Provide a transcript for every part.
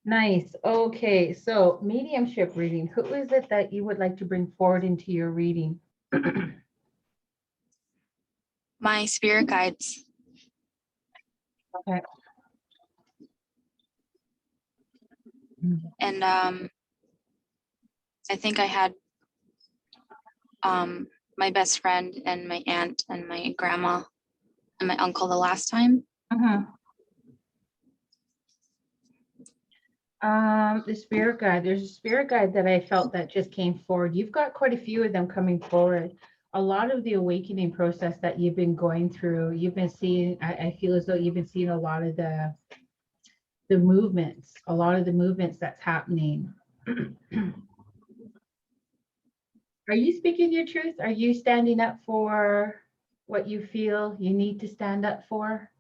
Nice. Okay. So mediumship reading. Who is it that you would like to bring forward into your reading? My spirit guides. Okay. And I think I had my best friend and my aunt and my grandma and my uncle the last time. Mhm. The spirit guide. There's a spirit guide that I felt that just came forward. You've got quite a few of them coming forward. A lot of the awakening process that you've been going through, you've been seeing, I feel as though you've been seeing a lot of the movements, a lot of the movements that's happening. Are you speaking your truth? Are you standing up for what you feel you need to stand up for?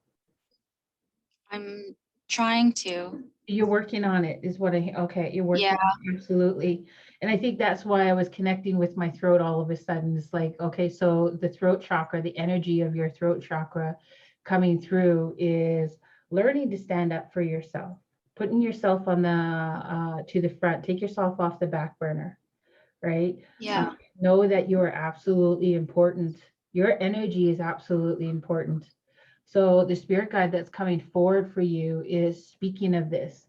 I'm trying to. You're working on it, is what okay, you're working Yeah. on it, absolutely. And I think that's why I was connecting with my throat all of a sudden. It's like, okay, so the throat chakra, the energy of your throat chakra coming through is learning to stand up for yourself, putting yourself on the to the front, take yourself off the back burner, right? Yeah. Know that you are absolutely important. Your energy is absolutely important. So the spirit guide that's coming forward for you is speaking of this.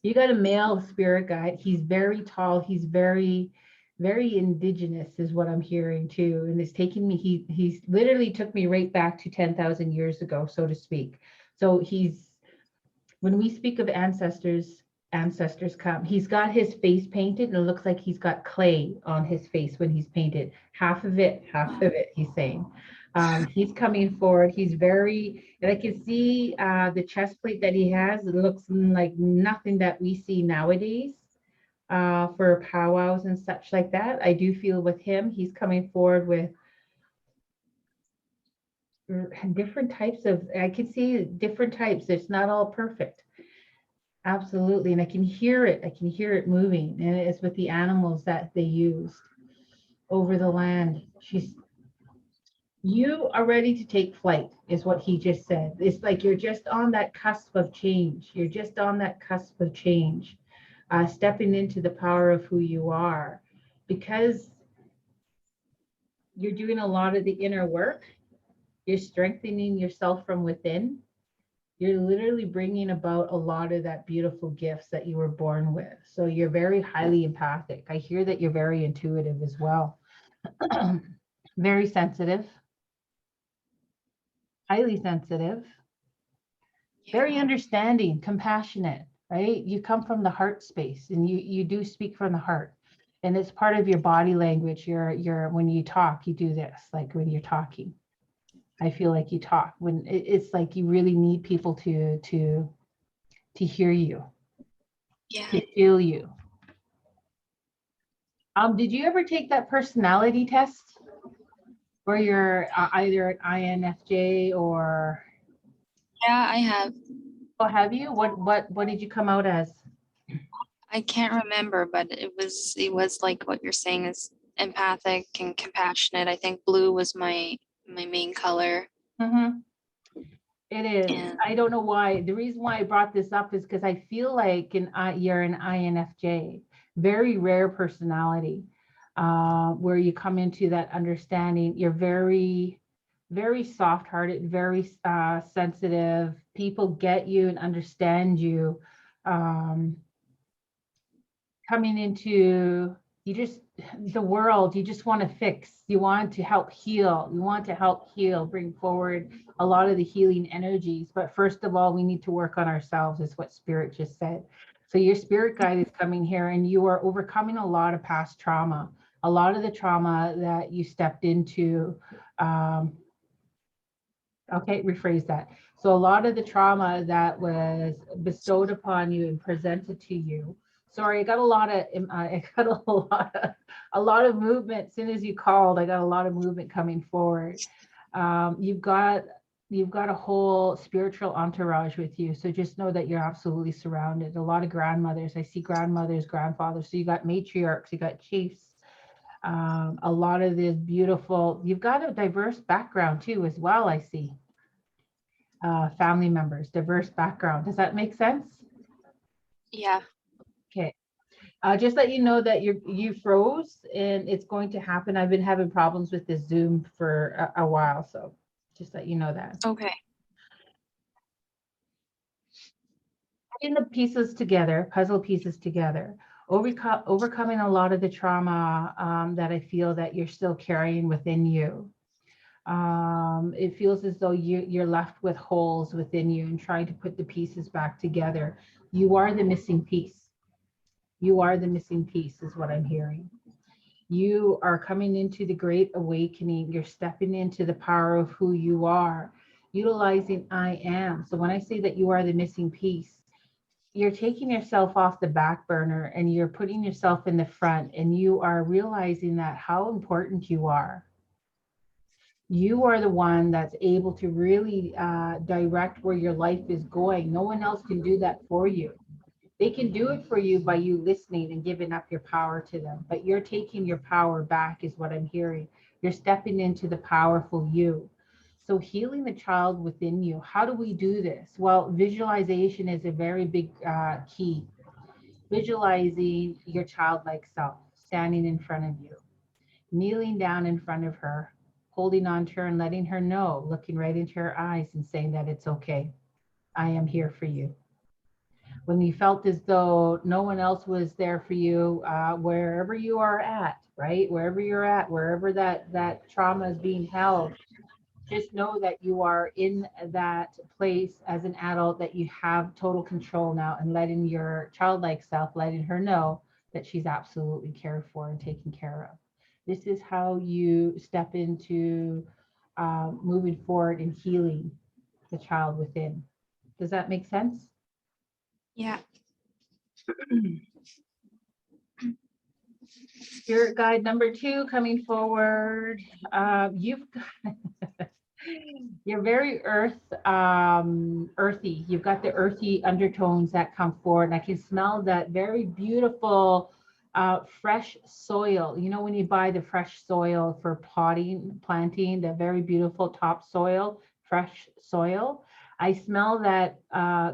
You got a male spirit guide. He's very tall. He's very, very indigenous, is what I'm hearing too. And it's taking me. He's literally took me right back to 10,000 years ago, so to speak. So he's when we speak of ancestors, ancestors come. He's got his face painted, and it looks like he's got clay on his face when he's painted. Half of it, he's saying. He's coming forward. He's very, and I can see the chest plate that he has. It looks like nothing that we see nowadays for powwows and such like that. I do feel with him, he's coming forward with different types of, I can see different types. It's not all perfect. Absolutely. And I can hear it. I can hear it moving. And it's with the animals that they used over the land. You are ready to take flight, is what he just said. It's like you're just on that cusp of change. You're just on that cusp of change, stepping into the power of who you are. Because you're doing a lot of the inner work, you're strengthening yourself from within. You're literally bringing about a lot of that beautiful gifts that you were born with. So you're very highly empathic. I hear that you're very intuitive as well. Very sensitive, highly sensitive, very Yeah. understanding, compassionate, right? You come from the heart space and you do speak from the heart. And it's part of your body language. Your when you talk, you do this, like when you're talking. I feel like you talk when it's like you really need people to hear you, Yeah. to feel you. Did you ever take that personality test where you're either an INFJ or, Yeah, I have. oh, have you? What did you come out as? I can't remember, but it was like what you're saying is empathic and compassionate. I think blue was my main color. Mm-hmm. It is. And I don't know why. The reason why I brought this up is because I feel like you're an INFJ, very rare personality, where you come into that understanding. You're very, very soft-hearted, very sensitive. People get you and understand you. Um, coming into you just the world, you just want to fix, you want to help heal, bring forward a lot of the healing energies. But first of all, we need to work on ourselves, is what spirit just said. So your spirit guide is coming here and you are overcoming a lot of past trauma, a lot of the trauma that you stepped into. Okay, rephrase that. So a lot of the trauma that was bestowed upon you and presented to you. Sorry, I got a lot of I got a lot of movement. As soon as you called, I got a lot of movement coming forward. You've got a whole spiritual entourage with you. So just know that you're absolutely surrounded. A lot of grandmothers. I see grandmothers, grandfathers. So you got matriarchs, you got chiefs. A lot of this beautiful, you've got a diverse background too, as well, I see. Family members, diverse background. Does that make sense? yeah, Okay. Just let you know that you froze and it's going to happen. I've been having problems with this Zoom for a while, so just let you know that. Okay. Putting the pieces together, puzzle pieces together, overcoming a lot of the trauma that I feel that you're still carrying within you. It feels as though you're left with holes within you and trying to put the pieces back together. You are the missing piece. You are the missing piece, is what I'm hearing. You are coming into the great awakening. You're stepping into the power of who you are, utilizing I am. So when I say that you are the missing piece, you're taking yourself off the back burner and you're putting yourself in the front, and you are realizing that how important you are. You are the one that's able to really direct where your life is going. No one else can do that for you. They can do it for you by you listening and giving up your power to them. But you're taking your power back, is what I'm hearing. You're stepping into the powerful you. So healing the child within you. How do we do this? Well, visualization is a very big key. Visualizing your childlike self standing in front of you, kneeling down in front of her, holding on to her and letting her know, looking right into her eyes and saying that it's okay. I am here for you. When you felt as though no one else was there for you, wherever you are at, right? Wherever you're at, wherever that trauma is being held, just know that you are in that place as an adult, that you have total control now, and letting your childlike self, letting her know that she's absolutely cared for and taken care of. This is how you step into moving forward and healing the child within. Does that make sense? Yeah. Spirit guide number 2 coming forward. You've got you're very earthy. You've got the earthy undertones that come forward, and I can smell that very beautiful fresh soil. You know, when you buy the fresh soil for planting, the very beautiful topsoil, fresh soil. I smell that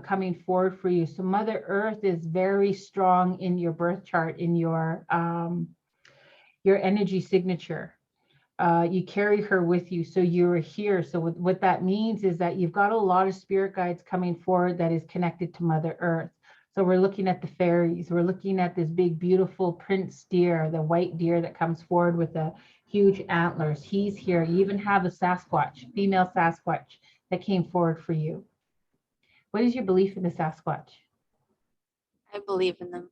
coming forward for you. So Mother Earth is very strong in your birth chart, in your energy signature. You carry her with you, so you're here. So what that means is that you've got a lot of spirit guides coming forward that is connected to Mother Earth. So we're looking at the fairies. We're looking at this big, beautiful prince deer, the white deer that comes forward with the huge antlers. He's here. You even have a Sasquatch, female Sasquatch, that came forward for you. What is your belief in the Sasquatch? I believe in them.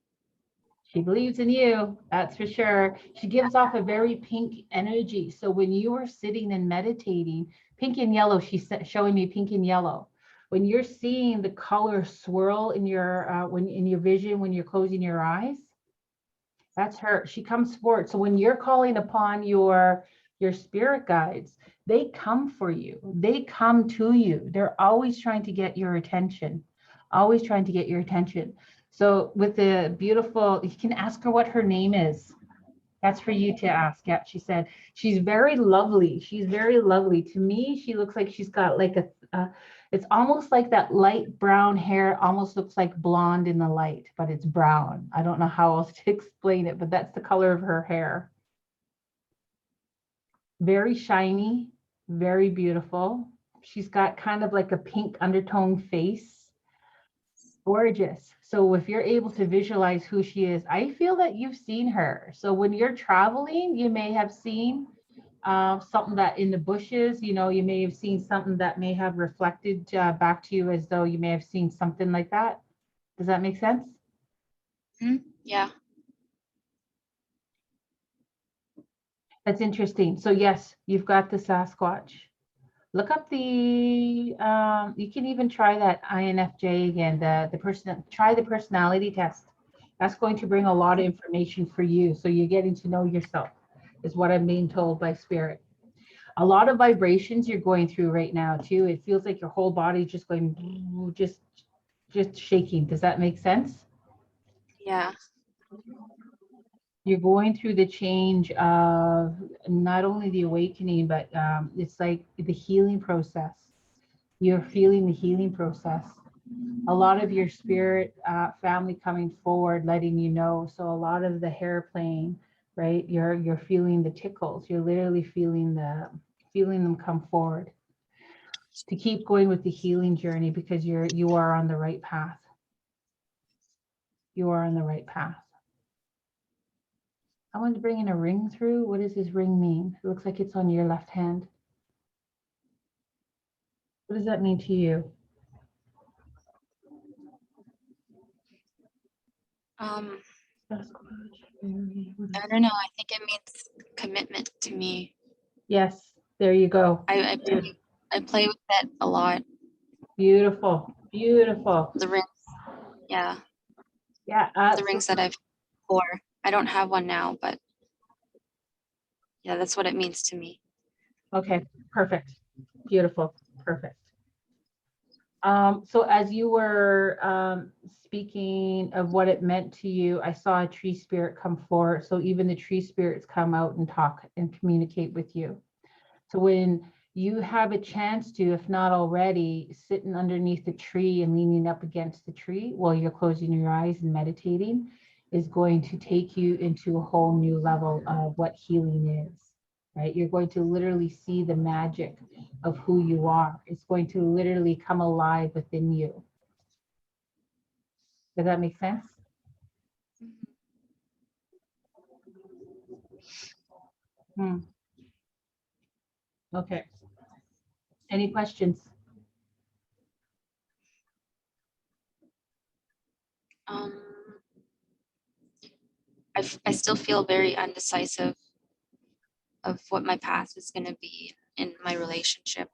She believes in you, that's for sure. She gives off a very pink energy. So when you are sitting and meditating, pink and yellow, she's showing me pink and yellow. When you're seeing the color swirl in your in your vision, when you're closing your eyes, that's her. She comes forward. So when you're calling upon your spirit guides, they come for you. They come to you. They're always trying to get your attention. Always trying to get your attention. So with the beautiful, you can ask her what her name is. That's for you to ask. Yeah, she said she's very lovely. She's very lovely. To me, she looks like she's got like it's almost like that light brown hair, almost looks like blonde in the light, but it's brown. I don't know how else to explain it, but that's the color of her hair. Very shiny, very beautiful. She's got kind of like a pink undertone face. Gorgeous. So if you're able to visualize who she is, I feel that you've seen her. So when you're traveling, you may have seen something that in the bushes, you know, you may have seen something that may have reflected back to you, as though you may have seen something like that. Does that make sense? Yeah. That's interesting. So yes, you've got the Sasquatch. Look up the, you can even try that INFJ again, try the personality test. That's going to bring a lot of information for you. So you're getting to know yourself, is what I'm being told by spirit. A lot of vibrations you're going through right now too. It feels like your whole body just going, just shaking. Does that make sense? Yeah. You're going through the change of not only the awakening, but it's like the healing process. You're feeling the healing process. A lot of your spirit family coming forward, letting you know. So a lot of the hair playing, right? You're feeling the tickles. You're literally feeling them come forward to keep going with the healing journey, because you are on the right path. You are on the right path. I want to bring in a ring through. What does this ring mean? It looks like it's on your left hand. What does that mean to you? I don't know. I think it means commitment to me. Yes, there you go. I play with it a lot. Beautiful, beautiful. The rings, yeah, Yeah, the rings that I've wore. I don't have one now, but yeah, that's what it means to me. okay, perfect, beautiful, perfect. So as you were speaking of what it meant to you, I saw a tree spirit come forward. So even the tree spirits come out and talk and communicate with you. So when you have a chance to, if not already, sitting underneath the tree and leaning up against the tree while you're closing your eyes and meditating is going to take you into a whole new level of what healing is, right? You're going to literally see the magic of who you are. It's going to literally come alive within you. Does that make sense? Hmm. Okay. Any questions? Um, I still feel very undecisive of what my path is going to be in my relationship.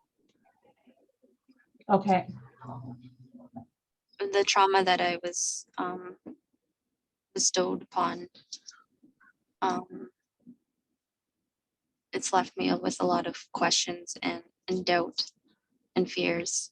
Okay. The trauma that I was bestowed upon, it's left me with a lot of questions and doubt and fears.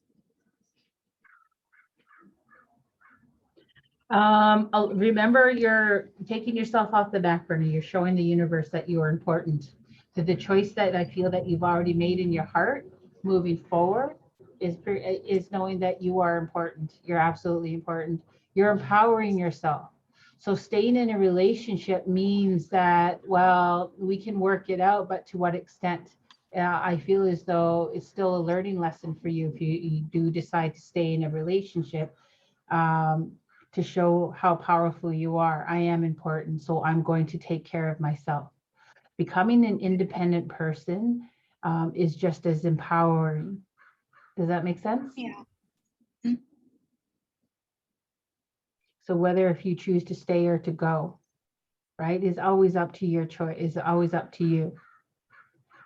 Remember, you're taking yourself off the back burner. You're showing the universe that you are important. So the choice that I feel that you've already made in your heart moving forward is knowing that you are important. You're absolutely important. You're empowering yourself. So staying in a relationship means that, well, we can work it out, but to what extent? I feel as though it's still a learning lesson for you if you do decide to stay in a relationship. To show how powerful you are. I am important, so I'm going to take care of myself. Becoming an independent person is just as empowering. Does that make sense? Yeah. So whether if you choose to stay or to go, right, is always up to your choice, is always up to you.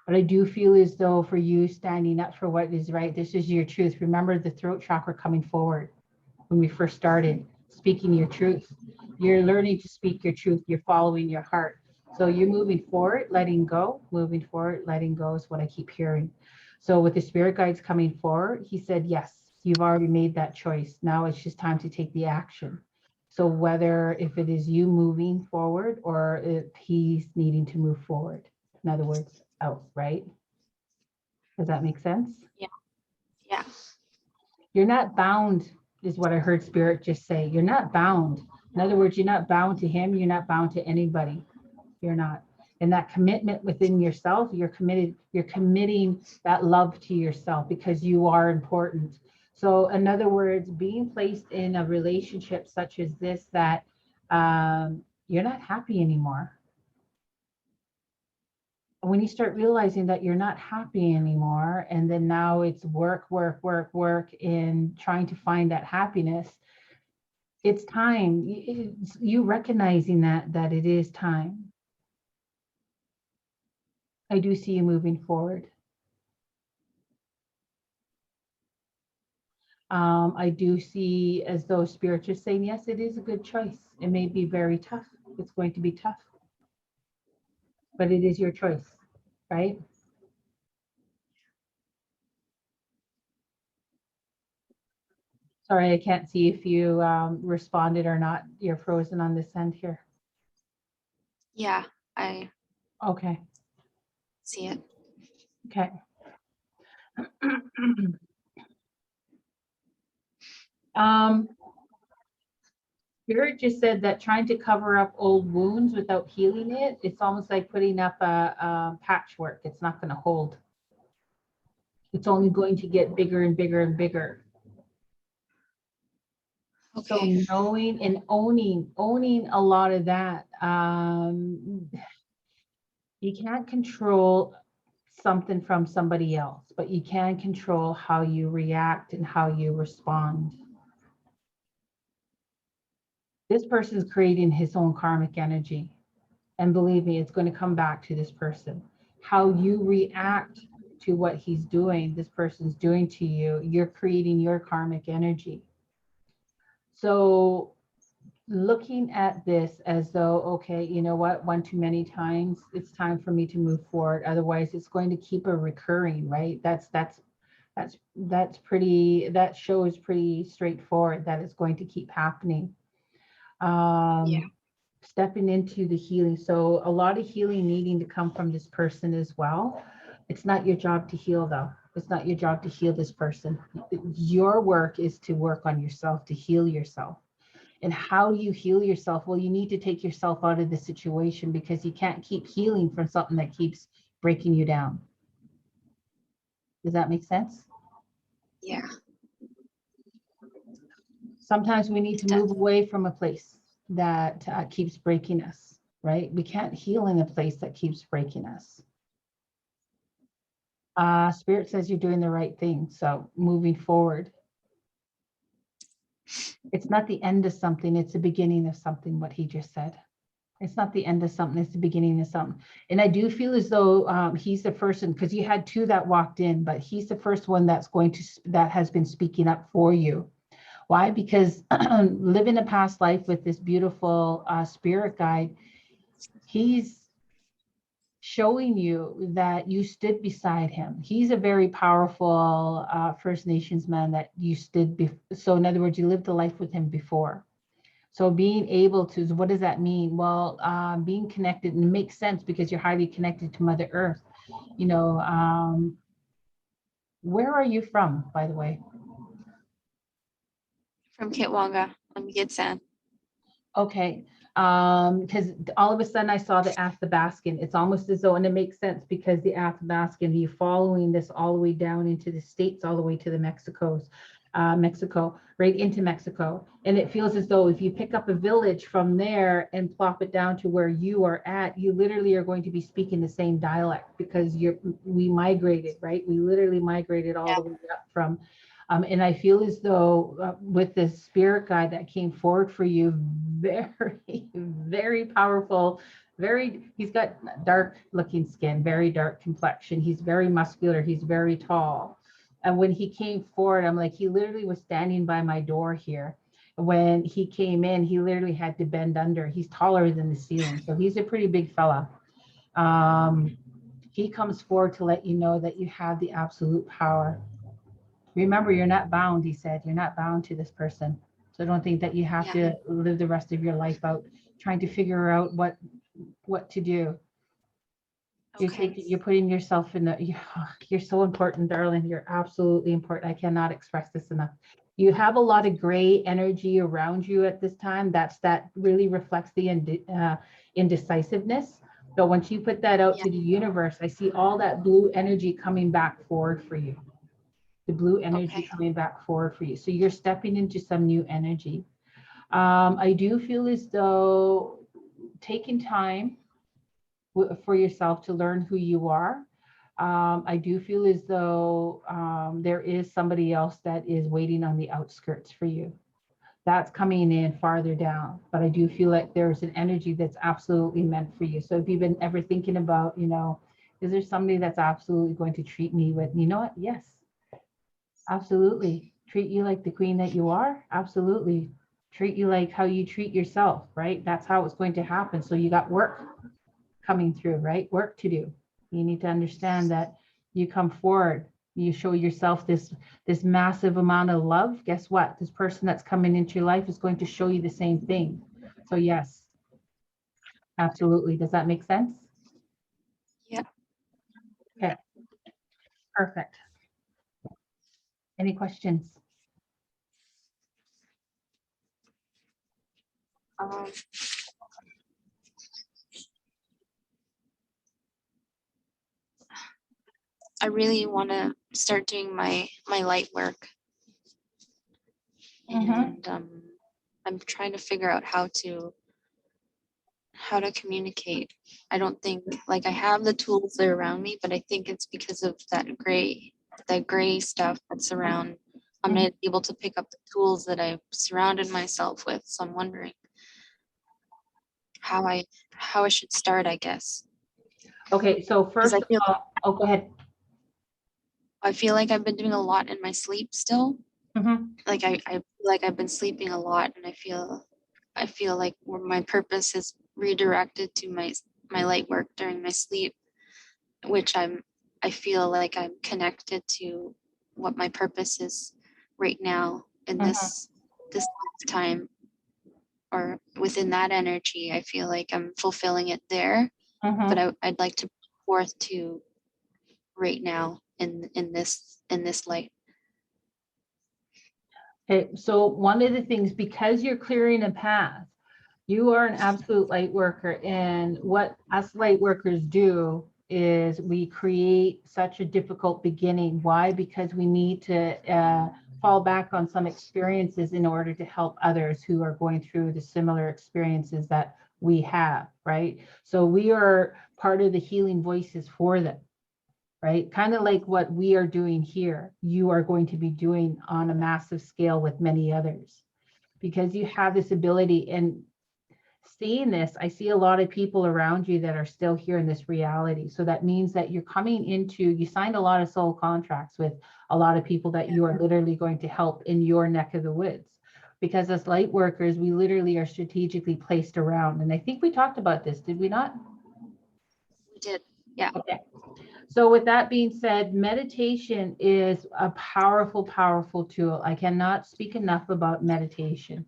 But I do feel as though for you standing up for what is right, this is your truth. Remember the throat chakra coming forward when we first started, speaking your truth. You're learning to speak your truth. You're following your heart. So you're moving forward, letting go, moving forward, letting go is what I keep hearing. So with the spirit guides coming forward, he said, yes, you've already made that choice. Now it's just time to take the action. So whether if it is you moving forward or if he's needing to move forward, in other words, out, right? Does that make sense? Yeah. Yeah. You're not bound, is what I heard Spirit just say. You're not bound. In other words, you're not bound to him. You're not bound to anybody. You're not. And that commitment within yourself, you're committed, you're committing that love to yourself because you are important. So in other words, being placed in a relationship such as this, that you're not happy anymore. When you start realizing that you're not happy anymore, and then now it's work, work, work, work, in trying to find that happiness, it's time. It's you recognizing that it is time. I do see you moving forward. I do see as though Spirit just saying, yes, it is a good choice. It may be very tough. It's going to be tough, but it is your choice, right? Sorry, I can't see if you responded or not. You're frozen on this end here. Yeah. I Okay. see it. Okay. Spirit just said that trying to cover up old wounds without healing it, it's almost like putting up a patchwork. It's not going to hold. It's only going to get bigger and bigger and bigger. So Okay. knowing and owning a lot of that, you can't control something from somebody else, but you can control how you react and how you respond. This person's creating his own karmic energy. And believe me, it's going to come back to this person. How you react to what he's doing, this person's doing to you, you're creating your karmic energy. So looking at this as though, okay, you know what, one too many times, it's time for me to move forward. Otherwise, it's going to keep a recurring, right? That's pretty, that show is pretty straightforward that it's going to keep happening. Yeah. Stepping into the healing. So a lot of healing needing to come from this person as well. It's not your job to heal though. It's not your job to heal this person. Your work is to work on yourself, to heal yourself. And how do you heal yourself? Well, you need to take yourself out of the situation because you can't keep healing from something that keeps breaking you down. Does that make sense? Yeah. Sometimes we need to move away from a place that keeps breaking us, right? We can't heal in a place that keeps breaking us. Spirit says you're doing the right thing. So moving forward, it's not the end of something, it's the beginning of something, what he just said. It's not the end of something, it's the beginning of something. And I do feel as though he's the person, because you had two that walked in, but he's the first one that has been speaking up for you. Why? Because living a past life with this beautiful spirit guide, he's showing you that you stood beside him. He's a very powerful First Nations man that you stood. So in other words, you lived a life with him before. So being able to, what does that mean? Well, being connected, and it makes sense because you're highly connected to Mother Earth. You know, where are you from, by the way? From Kitwanga on Gitsan. Okay. Because all of a sudden I saw the Athabascan. It's almost as though, and it makes sense because the Athabascan, you're following this all the way down into the States, all the way to the Mexico, right into Mexico. And it feels as though if you pick up a village from there and plop it down to where you are at, you literally are going to be speaking the same dialect because we migrated, right? We literally migrated all the way up from and I feel as though with this spirit guide that came forward for you, very, very powerful, he's got dark looking skin, very dark complexion. He's very muscular. He's very tall. And when he came forward, I'm like, he literally was standing by my door here. When he came in, he literally had to bend under. He's taller than the ceiling. So he's a pretty big fella. He comes forward to let you know that you have the absolute power. Remember, you're not bound, he said. You're not bound to this person. So don't think that you have to live the rest of your life out trying to figure out what to do. You're putting yourself in you're so important, darling. You're absolutely important. I cannot express this enough. You have a lot of gray energy around you at this time. That really reflects the indecisiveness. But once you put that out to the universe, I see all that blue energy coming back forward for you. The blue energy coming back forward for you. So you're stepping into some new energy. I do feel as though taking time for yourself to learn who you are. I do feel as though there is somebody else that is waiting on the outskirts for you. That's coming in farther down, but I do feel like there's an energy that's absolutely meant for you. So if you've been ever thinking about, is there somebody that's absolutely going to treat me with, you know what? Yes, absolutely. Treat you like the queen that you are. Absolutely. Treat you like how you treat yourself, right? That's how it's going to happen. So you got work coming through, right? Work to do. You need to understand that you come forward, you show yourself this massive amount of love. Guess what? This person that's coming into your life is going to show you the same thing. So yes, absolutely. Does that make sense? Yeah. Okay. Perfect. Any questions? Um, I really want to start doing my light work, and I'm trying to figure out how to communicate. I don't think, like, I have the tools that are around me, but I think it's because of that gray stuff that's around. I'm not able to pick up the tools that I've surrounded myself with. So I'm wondering how I should start, I guess. Okay, so Because first of all, oh, go ahead. I feel like I've been doing a lot in my sleep still. Like I feel like I've been sleeping a lot, and I feel like where my purpose is redirected to my light work during my sleep, which I feel like I'm connected to what my purpose is right now in this lifetime, or within that energy. I feel like I'm fulfilling it there, but I'd like to bring forth to right now in this light. Okay, so one of the things, because you're clearing a path, you are an absolute light worker. And what us light workers do is we create such a difficult beginning. Why? Because we need to fall back on some experiences in order to help others who are going through the similar experiences that we have, right? So we are part of the healing voices for them. Right? Kind of like what we are doing here, you are going to be doing on a massive scale with many others, because you have this ability. And seeing this, I see a lot of people around you that are still here in this reality. So that means that you're coming into, you signed a lot of soul contracts with a lot of people that you are literally going to help in your neck of the woods. Because as light workers, we literally are strategically placed around. And I think we talked about this, did we not? We did, yeah. Okay. So with that being said, meditation is a powerful, powerful tool. I cannot speak enough about meditation.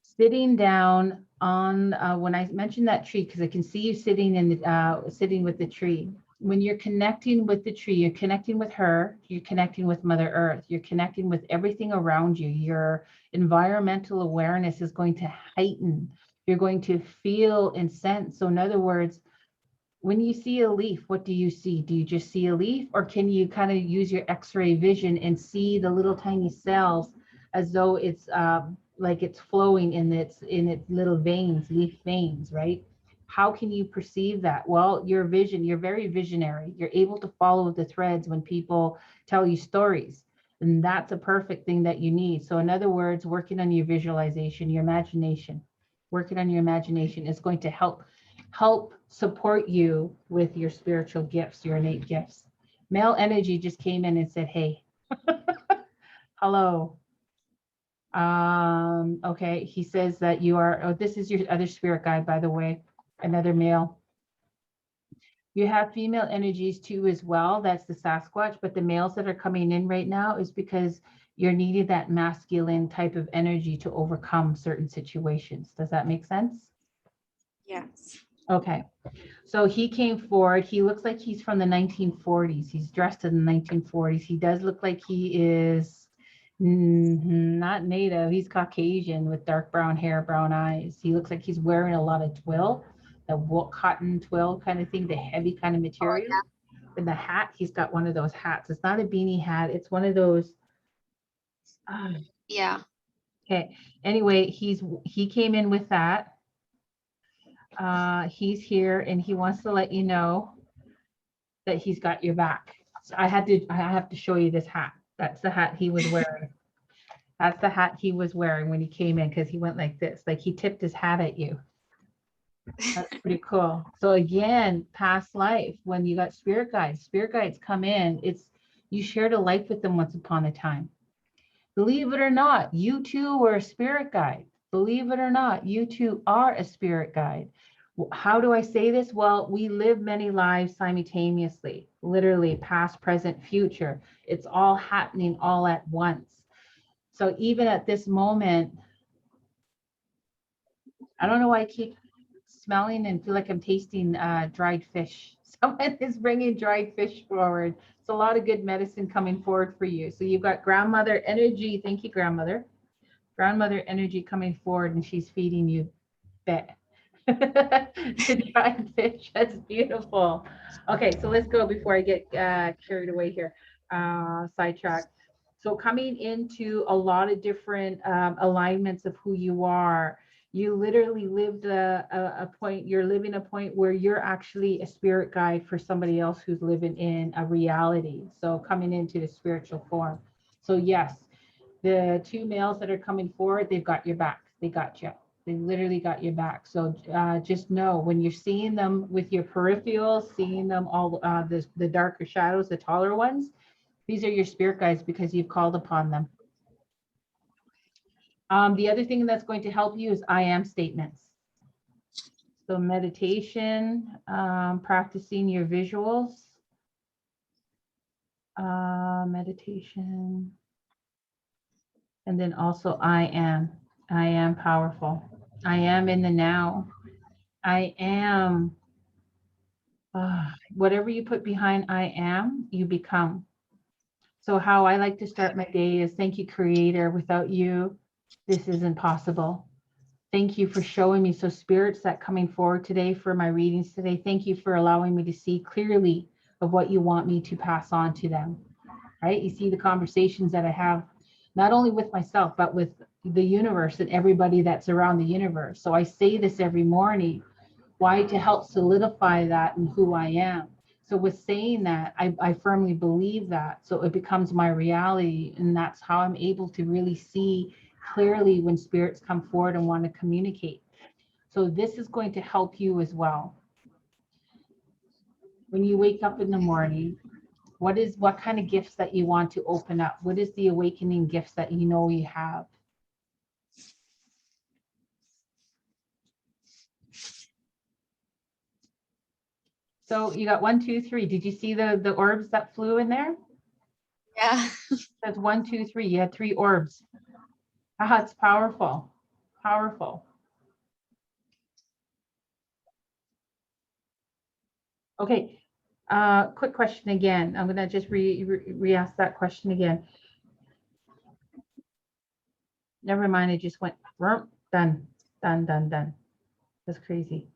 Sitting down on, when I mentioned that tree, because I can see you sitting in the, sitting with the tree. When you're connecting with the tree, you're connecting with her, you're connecting with Mother Earth, you're connecting with everything around you. Your environmental awareness is going to heighten. You're going to feel and sense. So in other words, when you see a leaf, what do you see? Do you just see a leaf, or can you kind of use your X-ray vision and see the little tiny cells as though it's like it's flowing in its little veins, leaf veins, right? How can you perceive that? Well, your vision, you're very visionary. You're able to follow the threads when people tell you stories. And that's a perfect thing that you need. So in other words, working on your visualization, your imagination, working on your imagination is going to help support you with your spiritual gifts, your innate gifts. Male energy just came in and said, hey, hello. Okay, he says that you are, oh, this is your other spirit guide, by the way, another male. You have female energies too as well. That's the Sasquatch, but the males that are coming in right now is because you're needing that masculine type of energy to overcome certain situations. Does that make sense? Yes. Okay. So he came forward. He looks like he's from the 1940s. He's dressed in the 1940s. He does look like he is not native. He's Caucasian with dark brown hair, brown eyes. He looks like he's wearing a lot of twill, the wool, cotton twill kind of thing, the heavy kind of material. Oh, yeah. And the hat, he's got one of those hats. It's not a beanie hat. It's one of those. Yeah. Okay. Anyway, he came in with that. He's here and he wants to let you know that he's got your back. So I have to show you this hat. That's the hat he was wearing. That's the hat he was wearing when he came in, because he went like this, like he tipped his hat at you. That's pretty cool. So again, past life, when you got spirit guides come in, it's you shared a life with them once upon a time. Believe it or not, you too were a spirit guide. Believe it or not, you too are a spirit guide. How do I say this? Well, we live many lives simultaneously, literally past, present, future. It's all happening all at once. So even at this moment, I don't know why I keep smelling and feel like I'm tasting dried fish. Someone is bringing dried fish forward. It's a lot of good medicine coming forward for you. So you've got grandmother energy. Thank you, grandmother, grandmother energy coming forward, and she's feeding you bet. The giant fish. That's beautiful. Okay, so let's go before I get carried away here, sidetracked. So coming into a lot of different alignments of who you are, you literally lived a point, you're living a point where you're actually a spirit guide for somebody else who's living in a reality. So coming into the spiritual form. So yes, the two males that are coming forward, they've got your back. They got you. They literally got your back. So just know when you're seeing them with your peripherals, seeing them all the darker shadows, the taller ones, these are your spirit guides because you've called upon them. The other thing that's going to help you is I am statements. So meditation, practicing your visuals, meditation, and then also I am powerful. I am in the now. I am, whatever you put behind I am, you become. So how I like to start my day is thank you, Creator. Without you, this isn't possible. Thank you for showing me. So spirits that coming forward today for my readings today, thank you for allowing me to see clearly of what you want me to pass on to them, right? You see the conversations that I have, not only with myself, but with the universe and everybody that's around the universe. So I say this every morning. Why? To help solidify that and who I am. So with saying that, I firmly believe that. So it becomes my reality. And that's how I'm able to really see clearly when spirits come forward and want to communicate. So this is going to help you as well. When you wake up in the morning, what kind of gifts that you want to open up? What is the awakening gifts that you know you have? So you got 1, 2, 3. Did you see the orbs that flew in there? Yeah. That's 1, 2, 3. You had 3 orbs. Ah, it's powerful. Powerful. Okay. Quick question again. I'm gonna just re-ask that question again. Never mind. It just went done. That's crazy.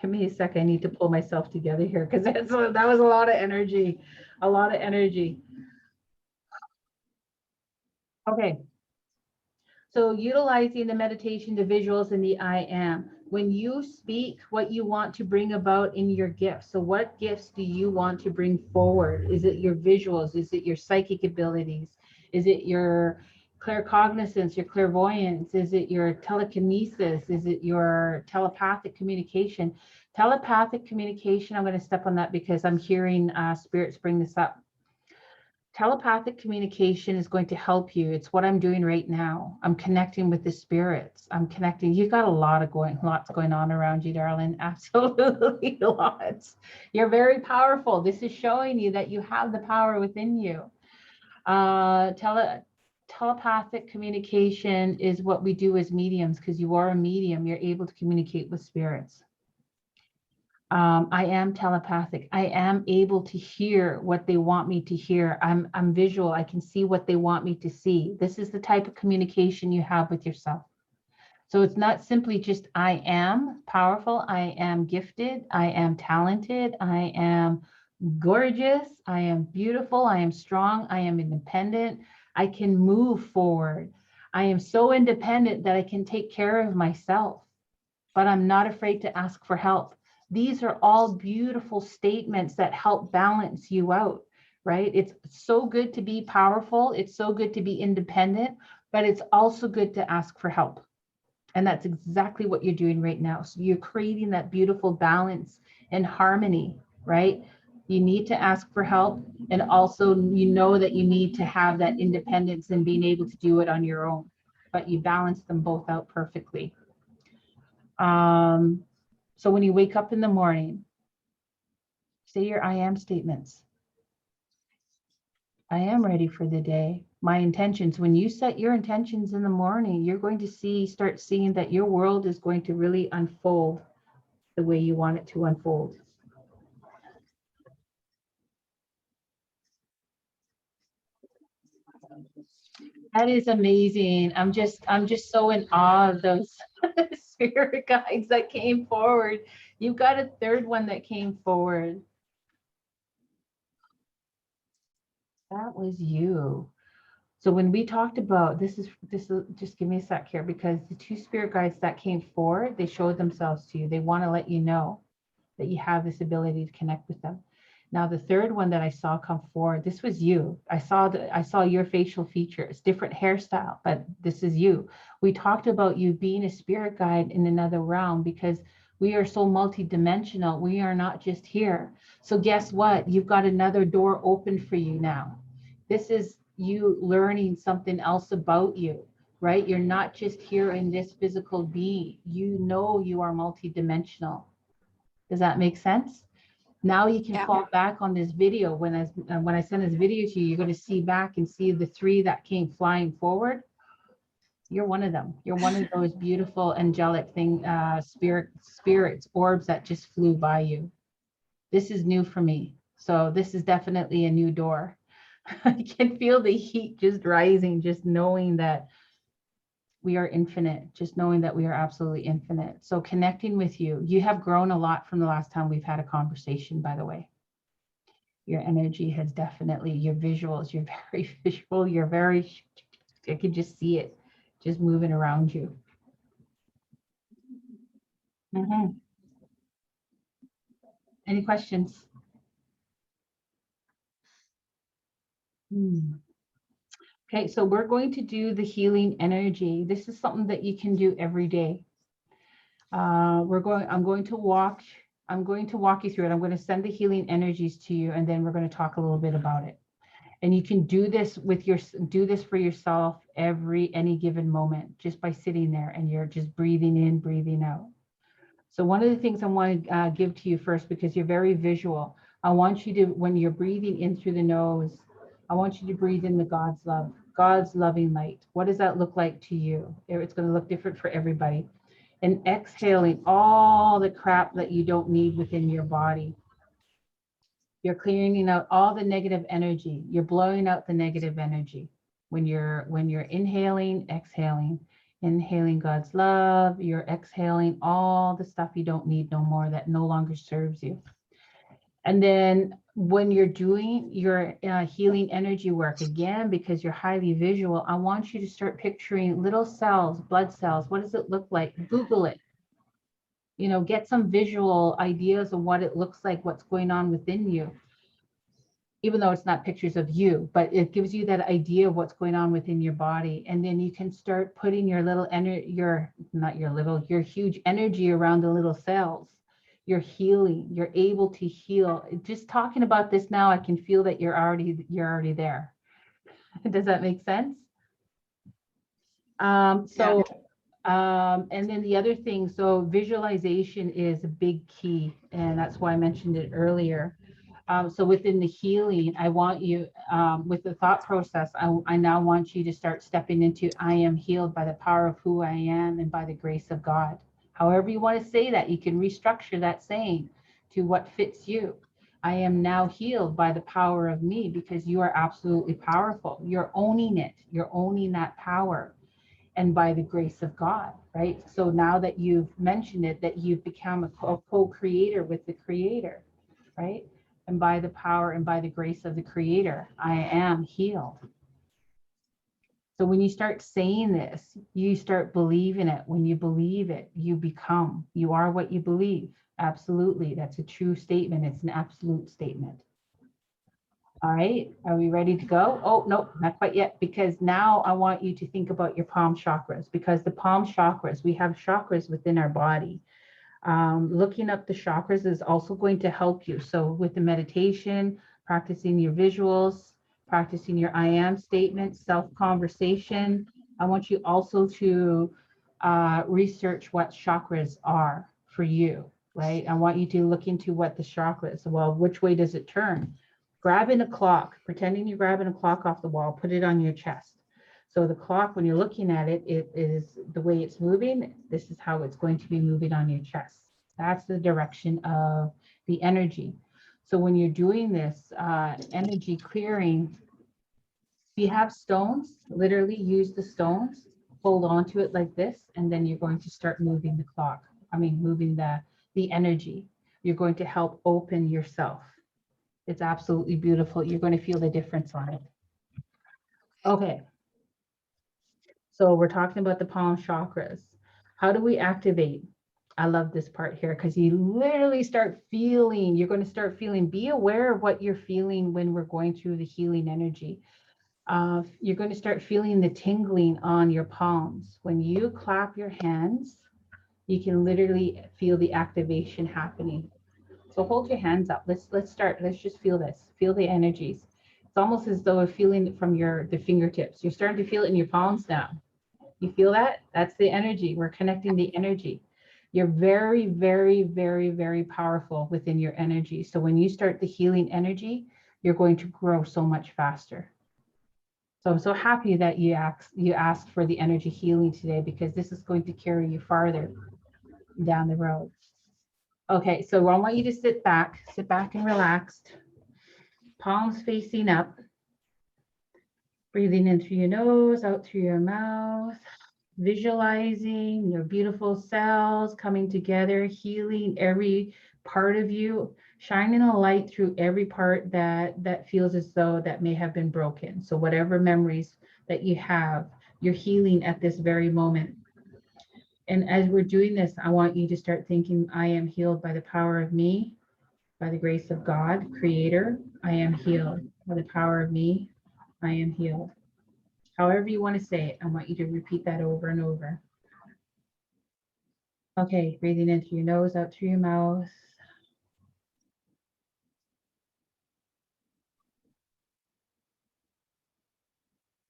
Give me a sec. I need to pull myself together here because that was a lot of energy. A lot of energy. Okay. So utilizing the meditation, the visuals, and the I am. When you speak what you want to bring about in your gifts. So what gifts do you want to bring forward? Is it your visuals? Is it your psychic abilities? Is it your claircognizance, your clairvoyance? Is it your telekinesis? Is it your telepathic communication? Telepathic communication, I'm going to step on that because I'm hearing spirits bring this up. Telepathic communication is going to help you. It's what I'm doing right now. I'm connecting with the spirits. I'm connecting. You've got lots going on around you, darling. Absolutely lots. You're very powerful. This is showing you that you have the power within you. Telepathic communication is what we do as mediums because you are a medium. You're able to communicate with spirits. I am telepathic. I am able to hear what they want me to hear. I'm visual. I can see what they want me to see. This is the type of communication you have with yourself. So it's not simply just I am powerful. I am gifted. I am talented. I am gorgeous. I am beautiful. I am strong. I am independent. I can move forward. I am so independent that I can take care of myself, but I'm not afraid to ask for help. These are all beautiful statements that help balance you out, right? It's so good to be powerful. It's so good to be independent, but it's also good to ask for help. And that's exactly what you're doing right now. So you're creating that beautiful balance and harmony, right? You need to ask for help. And also, you know that you need to have that independence and being able to do it on your own, but you balance them both out perfectly. So when you wake up in the morning, say your I am statements. I am ready for the day. My intentions, when you set your intentions in the morning, you're going to start seeing that your world is going to really unfold the way you want it to unfold. That is amazing. I'm just so in awe of those spirit guides that came forward. You've got a third one that came forward. That was you. So when we talked about this is just give me a sec here, because the two spirit guides that came forward, they showed themselves to you. They want to let you know that you have this ability to connect with them. Now, the third one that I saw come forward, this was you. I saw your facial features, different hairstyle, but this is you. We talked about you being a spirit guide in another realm because we are so multidimensional. We are not just here. So guess what? You've got another door open for you now. This is you learning something else about you, right? You're not just here in this physical being. You know you are multidimensional. Does that make sense? Now you can fall back on this video. When I send this video to you, you're going to see back and see the three that came flying forward. You're one of them. You're one of those beautiful angelic spirits, orbs that just flew by you. This is new for me. So this is definitely a new door. I can feel the heat just rising, just knowing that we are infinite, just knowing that we are absolutely infinite. So connecting with you, you have grown a lot from the last time we've had a conversation, by the way. Your energy has definitely, your visuals, you're very visual, you're very, I can just see it just moving around you. Any questions? Okay, so we're going to do the healing energy. This is something that you can do every day. I'm going to walk you through it. I'm going to send the healing energies to you, and then we're going to talk a little bit about it. And you can do this for yourself any given moment, just by sitting there and you're just breathing in, breathing out. So one of the things I want to give to you first, because you're very visual, I want you to, when you're breathing in through the nose, I want you to breathe in the God's love, God's loving light. What does that look like to you? It's going to look different for everybody. And exhaling all the crap that you don't need within your body. You're clearing out all the negative energy. You're blowing out the negative energy. When you're inhaling, exhaling. Inhaling God's love, you're exhaling all the stuff you don't need no more, that no longer serves you. And then when you're doing your healing energy work, again, because you're highly visual, I want you to start picturing little cells, blood cells. What does it look like? Google it. You know, get some visual ideas of what it looks like, what's going on within you. Even though it's not pictures of you, but it gives you that idea of what's going on within your body. And then you can start putting your little energy, your huge energy around the little cells. You're healing, you're able to heal. Just talking about this now, I can feel that you're already there. Does that make sense? And then the other thing, so visualization is a big key, and that's why I mentioned it earlier. So within the healing, I want you, with the thought process, I now want you to start stepping into, I am healed by the power of who I am and by the grace of God. However you want to say that, you can restructure that saying to what fits you. I am now healed by the power of me, because you are absolutely powerful. You're owning it. You're owning that power. And by the grace of God, right? So now that you've mentioned it, that you've become a co-creator with the Creator, right? And by the power and by the grace of the Creator, I am healed. So when you start saying this, you start believing it. When you believe it, you become. You are what you believe. Absolutely. That's a true statement. It's an absolute statement. All right, are we ready to go? Oh, no, not quite yet, because now I want you to think about your palm chakras, because the palm chakras, we have chakras within our body. Looking up the chakras is also going to help you. So with the meditation, practicing your visuals, practicing your I am statement, self-conversation, I want you also to research what chakras are for you, right? I want you to look into what the chakras, well, which way does it turn? Grabbing a clock, pretending you're grabbing a clock off the wall, put it on your chest. So the clock, when you're looking at it, it is the way it's moving. This is how it's going to be moving on your chest. That's the direction of the energy. So when you're doing this energy clearing, If you have stones, literally use the stones, hold on to it like this, and then you're going to start moving the clock. I mean, moving the energy. You're going to help open yourself. It's absolutely beautiful. You're going to feel the difference on it. Okay. So we're talking about the palm chakras. How do we activate? I love this part here because you literally start feeling, you're going to start feeling, be aware of what you're feeling when we're going through the healing energy. You're going to start feeling the tingling on your palms. When you clap your hands, you can literally feel the activation happening. So hold your hands up. Let's start. Let's just feel this. Feel the energies. It's almost as though you're feeling it from the fingertips. You're starting to feel it in your palms now. You feel that? That's the energy. We're connecting the energy. You're very, very, very, very powerful within your energy. So when you start the healing energy, you're going to grow so much faster. So I'm so happy that you asked for the energy healing today, because this is going to carry you farther down the road. Okay, so I want you to sit back and relaxed. Palms facing up. Breathing in through your nose, out through your mouth. Visualizing your beautiful cells coming together, healing every part of you, shining a light through every part that feels as though that may have been broken. So whatever memories that you have, you're healing at this very moment. And as we're doing this, I want you to start thinking, I am healed by the power of me, by the grace of God, Creator. I am healed by the power of me. I am healed. However you want to say it, I want you to repeat that over and over. Okay, breathing in through your nose, out through your mouth.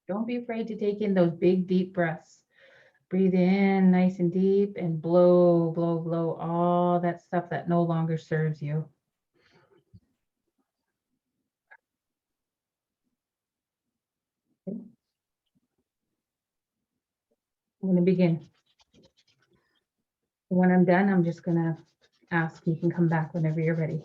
Don't be afraid to take in those big, deep breaths. Breathe in nice and deep and blow, blow, blow all that stuff that no longer serves you. Okay. I'm going to begin. When I'm done, I'm just going to ask, you can come back whenever you're ready.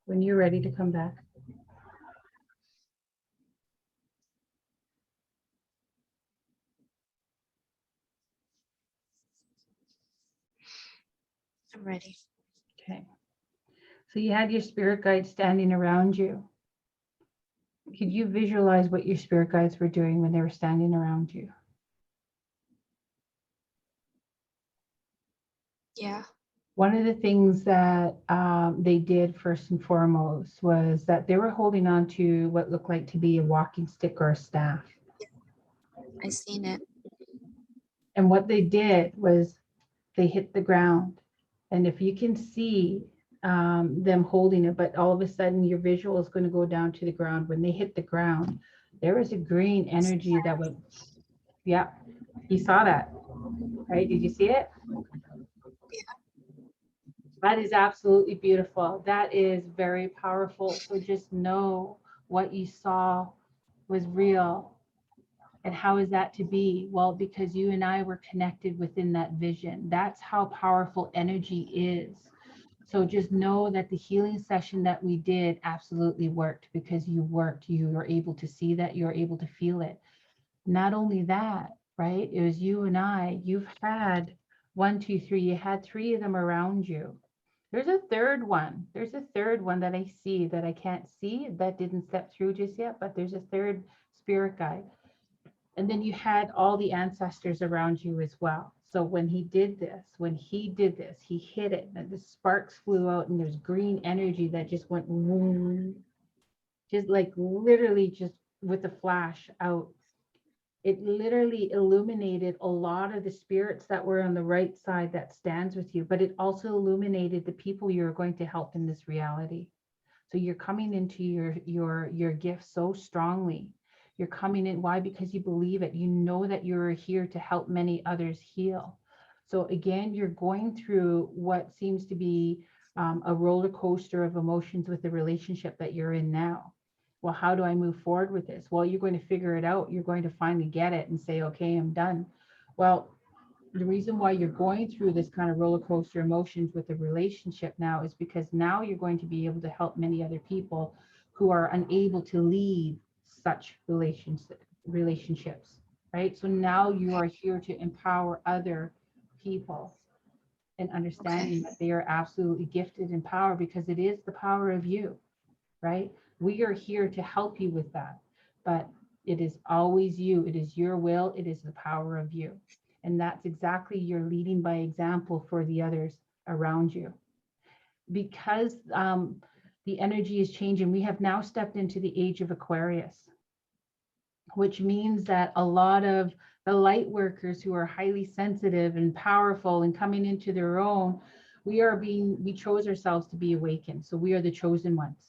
When you're ready to come back. I'm ready. Okay. So you had your spirit guides standing around you. Could you visualize what your spirit guides were doing when they were standing around you? Yeah. One of the things that they did first and foremost was that they were holding on to what looked like to be a walking stick or a staff. I seen it. And what they did was they hit the ground. And if you can see them holding it, but all of a sudden your visual is going to go down to the ground. When they hit the ground, there was a green energy that went, yeah, you saw that, right? Did you see it? That is absolutely beautiful. That is very powerful. So just know what you saw was real. And how is that to be? Well, because you and I were connected within that vision. That's how powerful energy is. So just know that the healing session that we did absolutely worked, because you worked, you were able to see that, you were able to feel it. Not only that, right? It was you and I, you've had 1, 2, 3, you had 3 of them around you. There's a third one. There's a third one that I see that I can't see, that didn't step through just yet, but there's a third spirit guide. And then you had all the ancestors around you as well. So when he did this, he hit it, and the sparks flew out, and there's green energy that just went whoom, just like literally just with a flash out. It literally illuminated a lot of the spirits that were on the right side that stands with you, but it also illuminated the people you're going to help in this reality. So you're coming into your gift so strongly. You're coming in. Why? Because you believe it. You know that you're here to help many others heal. So again, you're going through what seems to be a roller coaster of emotions with the relationship that you're in now. Well, how do I move forward with this? Well, you're going to figure it out. You're going to finally get it and say, okay, I'm done. Well, the reason why you're going through this kind of roller coaster emotions with the relationship now is because now you're going to be able to help many other people who are unable to lead such relationships, right? So now you are here to empower other people and understanding that they are absolutely gifted in power, because it is the power of you, right? We are here to help you with that, but it is always you. It is your will. It is the power of you. And that's exactly your leading by example for the others around you. Because the energy is changing, we have now stepped into the age of Aquarius, which means that a lot of the light workers who are highly sensitive and powerful and coming into their own, we chose ourselves to be awakened. So we are the chosen ones.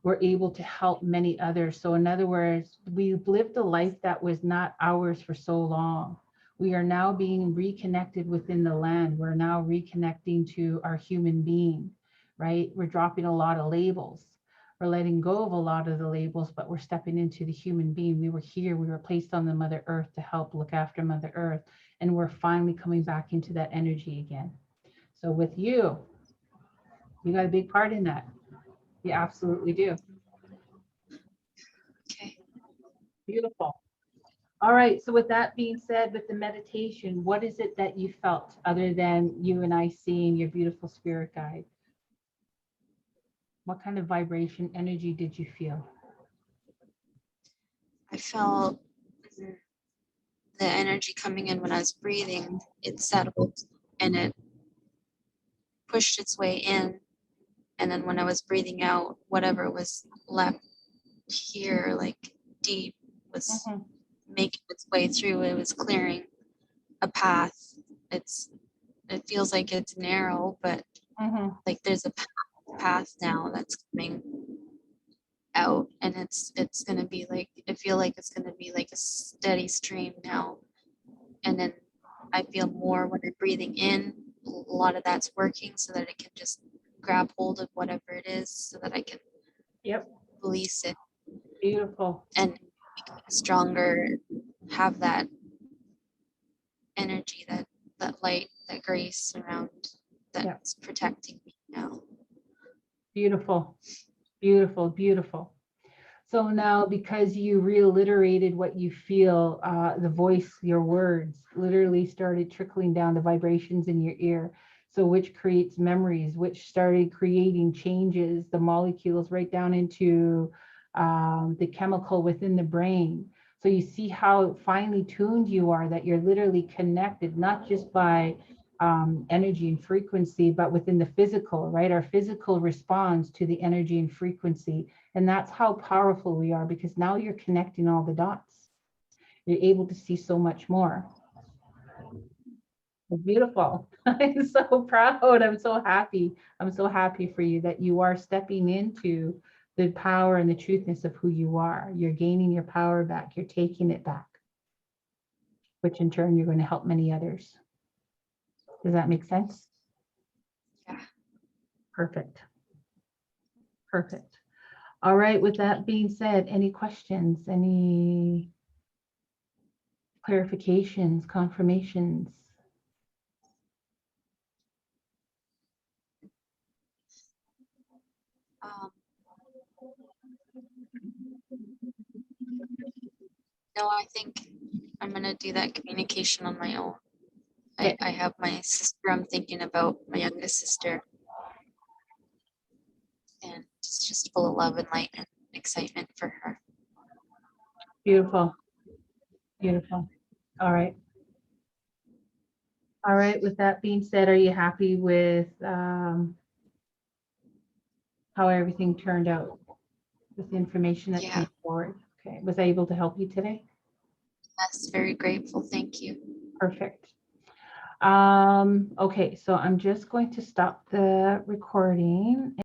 We're able to help many others. So in other words, we've lived a life that was not ours for so long. We are now being reconnected within the land. We're now reconnecting to our human being, right? We're dropping a lot of labels. We're letting go of a lot of the labels, but we're stepping into the human being. We were here, we were placed on the Mother Earth to help look after Mother Earth. And we're finally coming back into that energy again. So with you, you got a big part in that. You absolutely do. Okay. Beautiful. All right. So with that being said, with the meditation, what is it that you felt other than you and I seeing your beautiful spirit guide? What kind of vibration energy did you feel? I felt the energy coming in when I was breathing. It settled and it pushed its way in. And then when I was breathing out, whatever was left here, like deep, was making its way through. It was clearing a path. It feels like it's narrow, but like there's a path now that's coming out, and it's gonna be like, I feel like it's gonna be like a steady stream now. And then I feel more when I'm breathing in, a lot of that's working so that it can just grab hold of whatever it is so that I can release it. Beautiful. And become stronger, have that energy, that light, that grace around that's protecting me now. Beautiful, beautiful, beautiful. So now, because you reiterated what you feel, the voice, your words literally started trickling down the vibrations in your ear. So which creates memories, which started creating changes, the molecules right down into the chemical within the brain. So you see how finely tuned you are, that you're literally connected, not just by energy and frequency, but within the physical, right? Our physical responds to the energy and frequency. And that's how powerful we are, because now you're connecting all the dots. You're able to see so much more. Beautiful. I'm so proud. I'm so happy. I'm so happy for you that you are stepping into the power and the truthness of who you are. You're gaining your power back. You're taking it back, which in turn, you're going to help many others. Does that make sense? Yeah. Perfect. Perfect. All right, with that being said, any questions, any clarifications, confirmations? Um, no, I think I'm gonna do that communication on my own. Okay. I have my sister, I'm thinking about my youngest sister. And it's just full of love and light and excitement for her. Beautiful. Beautiful. All right. All right, with that being said, are you happy with how everything turned out with the information that Yeah, came forward? Okay, was I able to help you today? that's very grateful. Thank you. Perfect. Okay, so I'm just going to stop the recording.